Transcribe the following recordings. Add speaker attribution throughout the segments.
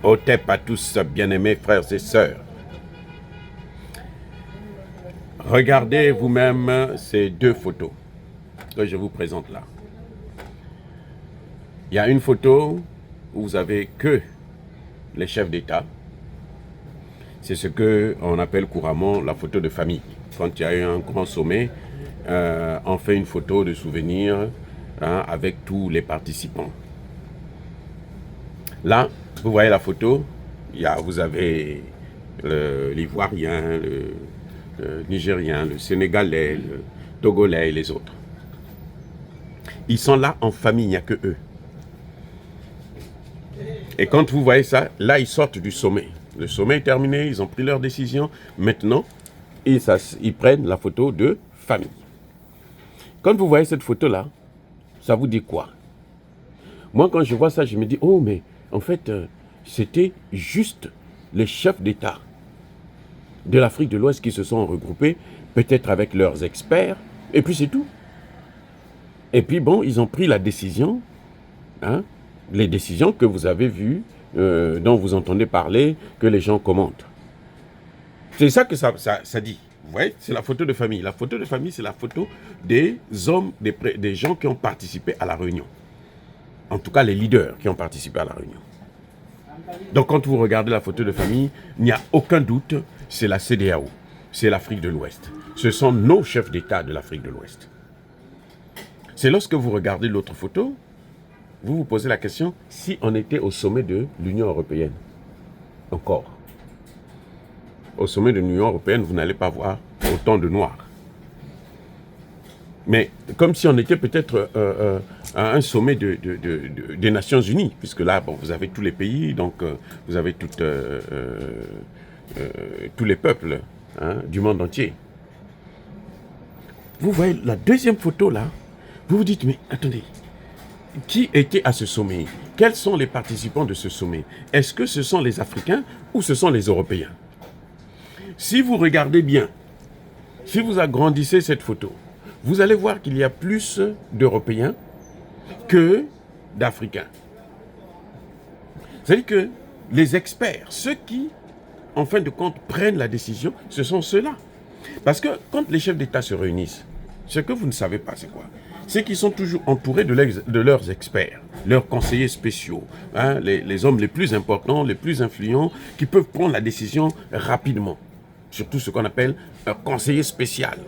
Speaker 1: Otep à tous, bien-aimés frères et sœurs. Regardez vous-même ces deux photos que je vous présente là. Il y a une photo où vous avez que les chefs d'État. C'est ce qu'on appelle couramment la photo de famille. Quand il y a eu un grand sommet, on fait une photo de souvenir avec tous les participants. Là, vous voyez la photo, vous avez l'Ivoirien, le Nigérien, le Sénégalais, le Togolais et les autres. Ils sont là en famille, il n'y a que eux. Et quand vous voyez ça, là, ils sortent du sommet. Le sommet est terminé, ils ont pris leur décision. Maintenant, ils prennent la photo de famille. Quand vous voyez cette photo-là, ça vous dit quoi? Moi, quand je vois ça, je me dis, oh, mais en fait, c'était juste les chefs d'État de l'Afrique de l'Ouest qui se sont regroupés, peut-être avec leurs experts, et puis c'est tout. Et puis bon, ils ont pris la décision, les décisions que vous avez vues, dont vous entendez parler, que les gens commentent. C'est ça que ça dit. Vous voyez, c'est la photo de famille. La photo de famille, c'est la photo des hommes, des gens qui ont participé à la réunion. En tout cas, les leaders qui ont participé à la réunion. Donc, quand vous regardez la photo de famille, il n'y a aucun doute, c'est la CEDEAO, c'est l'Afrique de l'Ouest. Ce sont nos chefs d'État de l'Afrique de l'Ouest. C'est lorsque vous regardez l'autre photo, vous vous posez la question, si on était au sommet de l'Union européenne, encore. Au sommet de l'Union européenne, vous n'allez pas voir autant de noirs. Mais comme si on était peut-être à un sommet des Nations Unies, puisque là, bon, vous avez tous les pays, donc vous avez tous les peuples du monde entier. Vous voyez la deuxième photo là, vous vous dites, mais attendez, qui était à ce sommet? Quels sont les participants de ce sommet? Est-ce que ce sont les Africains ou ce sont les Européens? Si vous regardez bien, si vous agrandissez cette photo, vous allez voir qu'il y a plus d'Européens que d'Africains. C'est-à-dire que les experts, ceux qui, en fin de compte, prennent la décision, ce sont ceux-là. Parce que quand les chefs d'État se réunissent, ce que vous ne savez pas, c'est quoi? C'est qu'ils sont toujours entourés de leurs experts, leurs conseillers spéciaux, les hommes les plus importants, les plus influents, qui peuvent prendre la décision rapidement. Surtout ce qu'on appelle un conseiller spécial,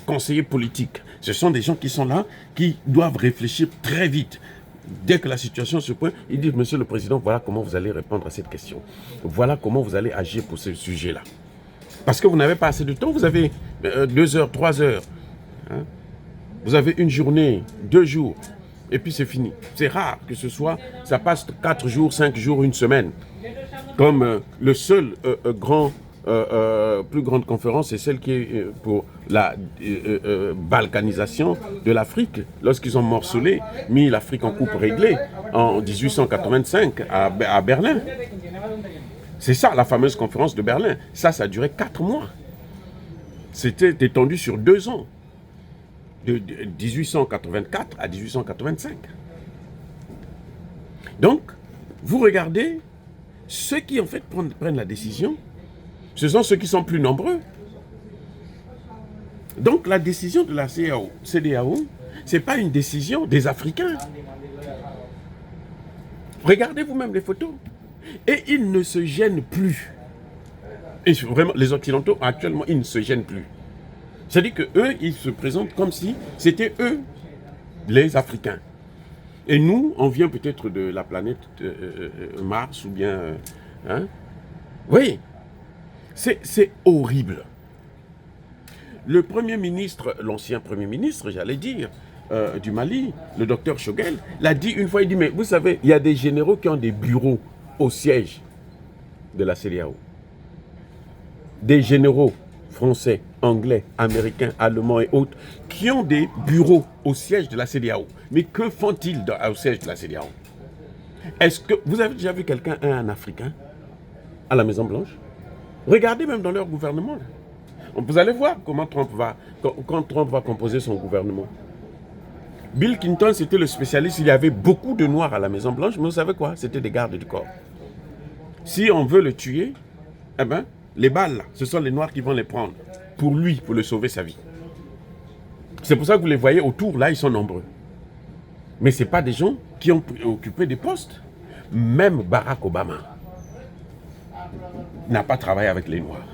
Speaker 1: conseiller politique. Ce sont des gens qui sont là, qui doivent réfléchir très vite. Dès que la situation se pointe, ils disent, Monsieur le Président, voilà comment vous allez répondre à cette question. Voilà comment vous allez agir pour ce sujet-là. Parce que vous n'avez pas assez de temps, vous avez 2 heures, 3 heures. Vous avez une journée, 2 jours, et puis c'est fini. C'est rare que ce soit, ça passe 4 jours, 5 jours, une semaine. Comme le seul plus grande conférence, c'est celle qui est pour la balkanisation de l'Afrique, lorsqu'ils ont morcelé, mis l'Afrique en coupe réglée en 1885 à Berlin. C'est ça, la fameuse conférence de Berlin. Ça a duré 4 mois. C'était étendu sur 2 ans, de 1884 à 1885. Donc, vous regardez, ceux qui en fait prennent la décision, ce sont ceux qui sont plus nombreux. Donc la décision de la CEDEAO, ce n'est pas une décision des Africains. Regardez vous-même les photos. Et ils ne se gênent plus. Et vraiment, les Occidentaux, actuellement, ils ne se gênent plus. C'est-à-dire qu'eux, ils se présentent comme si c'était eux, les Africains. Et nous, on vient peut-être de la planète Mars ou bien... Oui. C'est horrible. Le Premier ministre, l'ancien Premier ministre, j'allais dire, du Mali, le docteur Choguel, l'a dit une fois, il dit, mais vous savez, il y a des généraux qui ont des bureaux au siège de la CEDEAO. Des généraux français, anglais, américains, allemands et autres, qui ont des bureaux au siège de la CEDEAO. Mais que font-ils au siège de la CEDEAO? Est-ce que vous avez déjà vu quelqu'un, un Africain, à la Maison-Blanche? Regardez même dans leur gouvernement. Vous allez voir comment Trump va composer son gouvernement. Bill Clinton, c'était le spécialiste. Il y avait beaucoup de Noirs à la Maison-Blanche, mais vous savez quoi? C'était des gardes du corps. Si on veut le tuer, eh ben, les balles, là, ce sont les Noirs qui vont les prendre. Pour lui, pour le sauver sa vie. C'est pour ça que vous les voyez autour, là, ils sont nombreux. Mais ce n'est pas des gens qui ont occupé des postes. Même Barack Obama n'a pas travaillé avec les Noirs.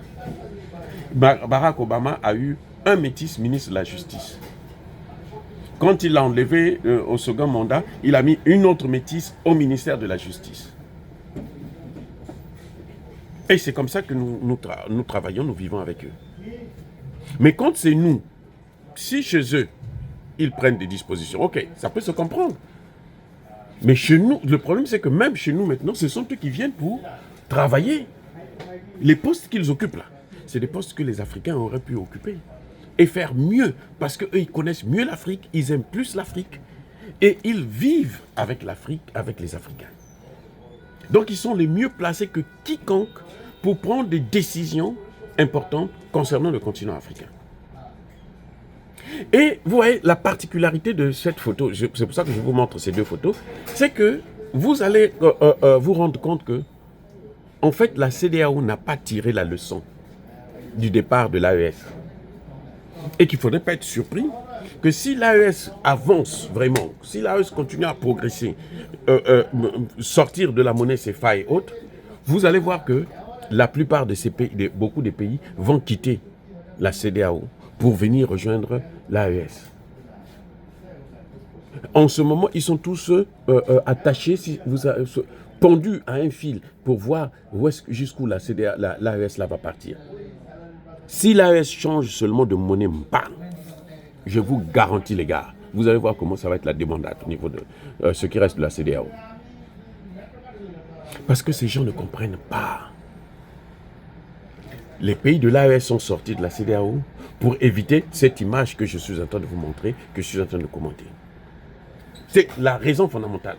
Speaker 1: Barack Obama a eu un métis ministre de la Justice. Quand il l'a enlevé au second mandat, il a mis une autre métisse au ministère de la Justice. Et c'est comme ça que nous travaillons, nous vivons avec eux. Mais quand c'est nous, si chez eux, ils prennent des dispositions, ok, ça peut se comprendre. Mais chez nous, le problème c'est que même chez nous maintenant, ce sont eux qui viennent pour travailler. Les postes qu'ils occupent là, c'est des postes que les Africains auraient pu occuper. Et faire mieux, parce qu'eux, ils connaissent mieux l'Afrique, ils aiment plus l'Afrique. Et ils vivent avec l'Afrique, avec les Africains. Donc ils sont les mieux placés que quiconque pour prendre des décisions importantes concernant le continent africain. Et vous voyez, la particularité de cette photo, c'est pour ça que je vous montre ces deux photos, c'est que vous allez vous rendre compte que, en fait, la CEDEAO n'a pas tiré la leçon du départ de l'AES. Et qu'il ne faudrait pas être surpris que si l'AES avance vraiment, si l'AES continue à progresser, sortir de la monnaie CFA et autres, vous allez voir que la plupart de ces pays, beaucoup de pays vont quitter la CEDEAO pour venir rejoindre l'AES. En ce moment, ils sont tous attachés, pendus à un fil pour voir jusqu'où l'AES va partir. Si l'AES change seulement de monnaie, je vous garantis les gars, vous allez voir comment ça va être la débandade au niveau de ce qui reste de la CEDEAO. Parce que ces gens ne comprennent pas. Les pays de l'AES sont sortis de la CEDEAO pour éviter cette image que je suis en train de vous montrer, que je suis en train de commenter. C'est la raison fondamentale.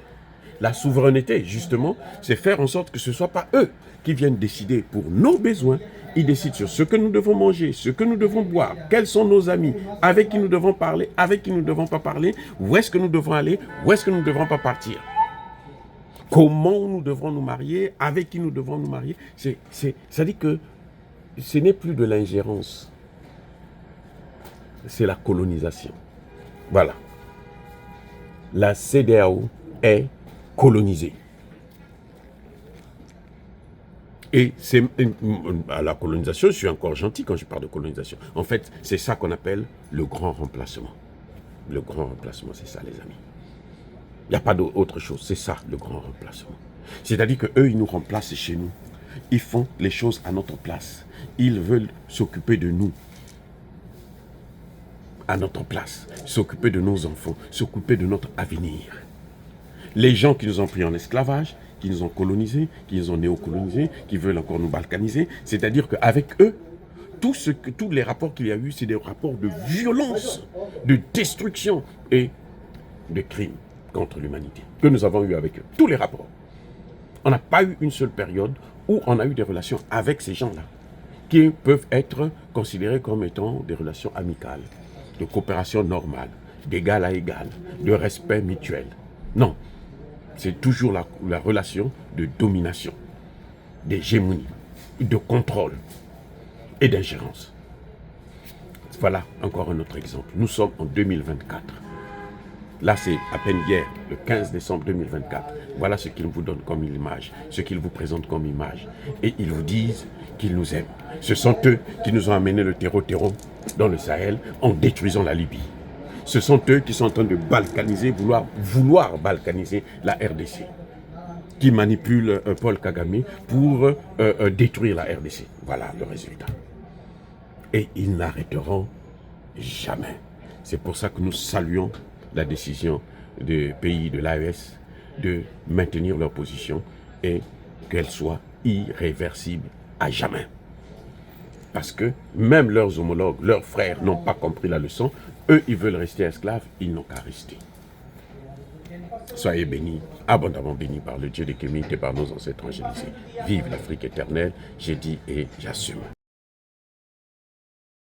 Speaker 1: La souveraineté, justement, c'est faire en sorte que ce ne soit pas eux qui viennent décider pour nos besoins. Ils décident sur ce que nous devons manger, ce que nous devons boire, quels sont nos amis, avec qui nous devons parler, avec qui nous ne devons pas parler, où est-ce que nous devons aller, où est-ce que nous ne devons pas partir. Comment nous devrons nous marier, avec qui nous devons nous marier. Ça dit que ce n'est plus de l'ingérence, c'est la colonisation. Voilà. La CEDEAO est colonisée. Et c'est à la colonisation, je suis encore gentil quand je parle de colonisation. En fait, c'est ça qu'on appelle le grand remplacement. Le grand remplacement, c'est ça, les amis. Il n'y a pas d'autre chose, c'est ça, le grand remplacement. C'est-à-dire qu'eux, ils nous remplacent chez nous. Ils font les choses à notre place. Ils veulent s'occuper de nous à notre place, s'occuper de nos enfants, s'occuper de notre avenir. Les gens qui nous ont pris en esclavage, qui nous ont colonisés, qui nous ont néocolonisés, qui veulent encore nous balkaniser, c'est-à-dire qu'avec eux, tous les rapports qu'il y a eu, c'est des rapports de violence, de destruction et de crimes contre l'humanité que nous avons eu avec eux. Tous les rapports. On n'a pas eu une seule période où on a eu des relations avec ces gens-là, qui peuvent être considérées comme étant des relations amicales, de coopération normale, d'égal à égal, de respect mutuel. Non. C'est toujours la relation de domination, d'hégémonie, de contrôle et d'ingérence. Voilà encore un autre exemple. Nous sommes en 2024. Là, c'est à peine hier, le 15 décembre 2024. Voilà ce qu'ils vous donnent comme image, ce qu'ils vous présentent comme image. Et ils vous disent qu'ils nous aiment. Ce sont eux qui nous ont amené le terreau dans le Sahel en détruisant la Libye. Ce sont eux qui sont en train de balkaniser, vouloir balkaniser la RDC, qui manipulent Paul Kagame pour détruire la RDC. Voilà le résultat. Et ils n'arrêteront jamais. C'est pour ça que nous saluons la décision des pays de l'AES de maintenir leur position et qu'elle soit irréversible à jamais. Parce que même leurs homologues, leurs frères n'ont pas compris la leçon. Eux, ils veulent rester esclaves, ils n'ont qu'à rester. Soyez bénis, abondamment bénis par le Dieu des Kémites et par nos ancêtres angélisés. Vive l'Afrique éternelle, j'ai dit et j'assume.